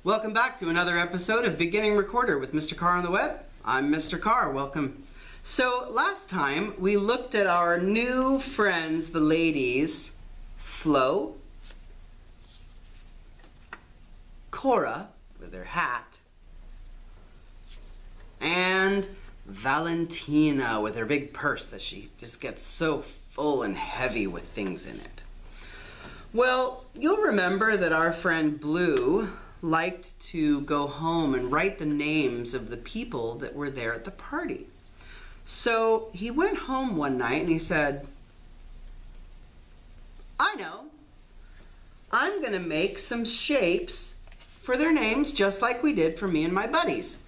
Welcome back to another episode of Beginning Recorder with Mr. Carr on the web. I'm Mr. Carr, welcome. So last time we looked at our new friends, the ladies, Flo, Cora with her hat, and Valentina with her big purse that she just gets so full and heavy with things in it. Well, you'll remember that our friend Blue liked to go home and write the names of the people that were there at the party. So he went home one night and he said, I know, I'm gonna make some shapes for their names just like we did for me and my buddies.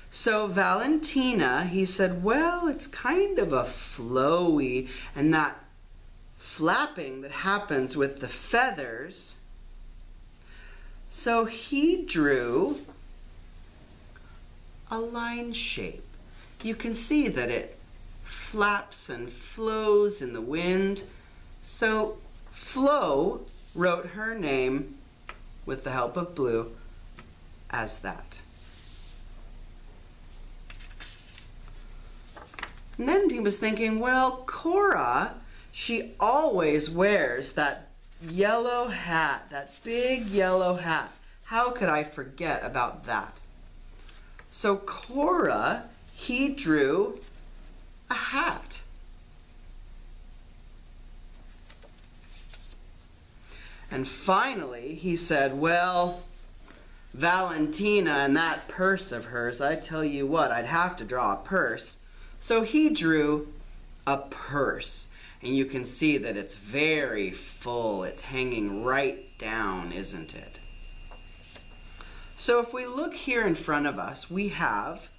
So Valentina, he said, well, it's kind of a flowy, and that flapping that happens with the feathers. So he drew a line shape. You can see that it flaps and flows in the wind. So Flo wrote her name with the help of Blue as that. And then he was thinking, well, Cora, she always wears that yellow hat, that big yellow hat. How could I forget about that? So Cora, he drew a hat. And finally, he said, well, Valentina and that purse of hers, I tell you what, I'd have to draw a purse. So he drew a purse. And you can see that it's very full. It's hanging right down, isn't it? So if we look here in front of us, we have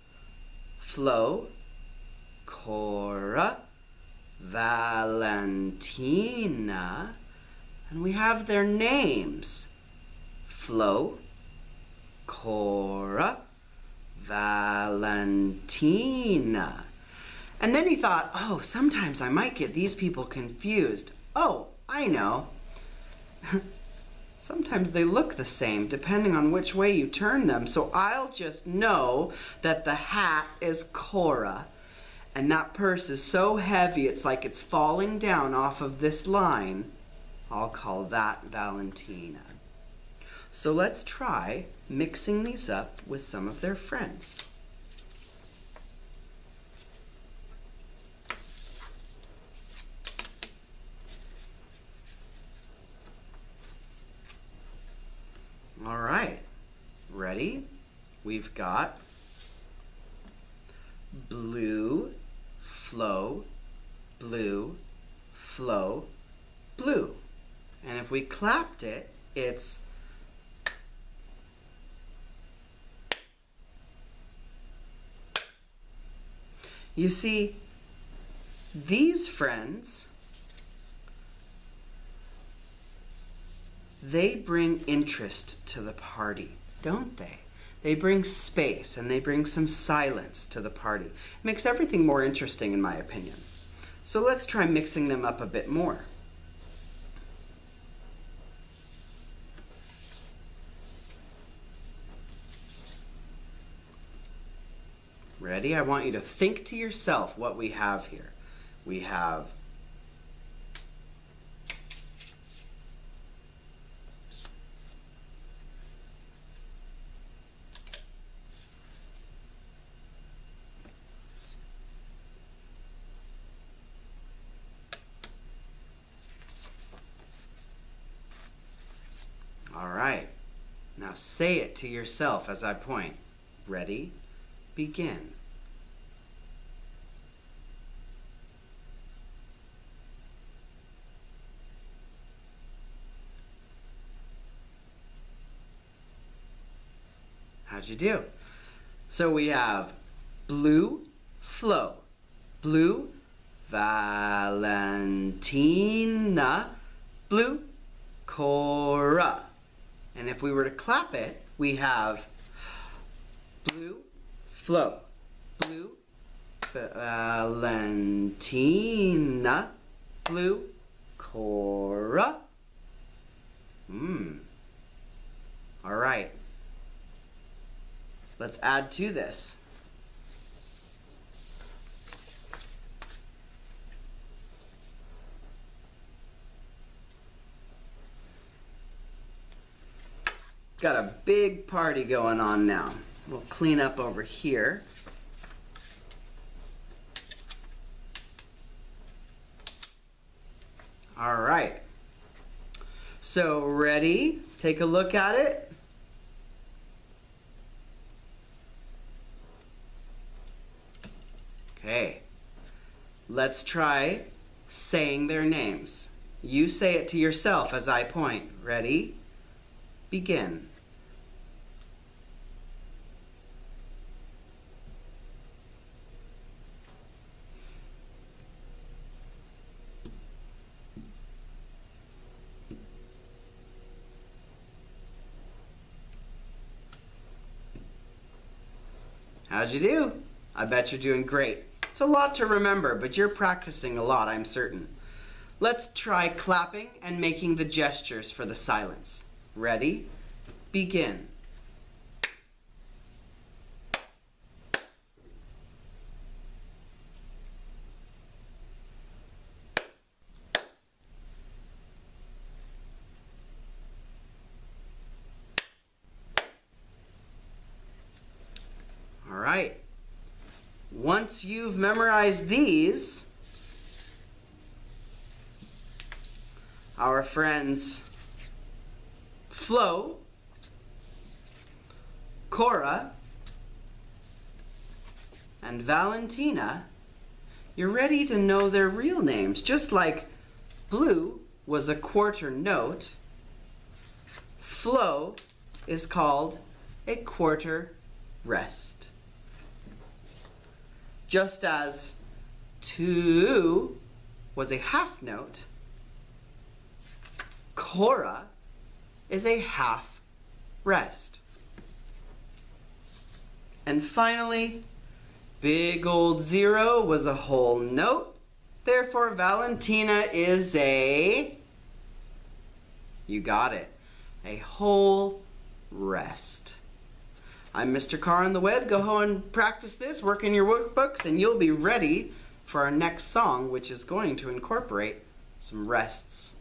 Flo, Cora, Valentina, and we have their names. Flo, Cora, Valentina. And then he thought, oh, sometimes I might get these people confused. Oh, I know. Sometimes they look the same depending on which way you turn them. So I'll just know that the hat is Cora. And that purse is so heavy, it's like it's falling down off of this line. I'll call that Valentina. So let's try mixing these up with some of their friends. All right, ready? We've got Blue, Flo, Blue, Flo, Blue. And if we clapped it, it's you see, these friends, they bring interest to the party, don't they? They bring space and they bring some silence to the party. It makes everything more interesting, in my opinion. So let's try mixing them up a bit more. Ready? I want you to think to yourself what we have here. We have all right. Now say it to yourself as I point. Ready? Begin. How'd you do? So we have Blue, Flo, Blue, Valentina, Blue, Cora. And if we were to clap it, we have Blue, Flo, Blue, Valentina, Blue, Cora. All right. Let's add to this. Got a big party going on now. We'll clean up over here. All right. So ready? Take a look at it. Okay. Let's try saying their names. You say it to yourself as I point. Ready? Begin. How'd you do? I bet you're doing great. It's a lot to remember, but you're practicing a lot, I'm certain. Let's try clapping and making the gestures for the silence. Ready? Begin. All right. Once you've memorized these, our friends Flo, Cora, and Valentina, you're ready to know their real names. Just like blue was a quarter note, Flo is called a quarter rest. Just as two was a half note, Cora is a half rest. And finally, big old zero was a whole note. Therefore, Valentina is a, you got it, a whole rest. I'm Mr. Carr on the web. Go home and practice this, work in your workbooks, and you'll be ready for our next song, which is going to incorporate some rests.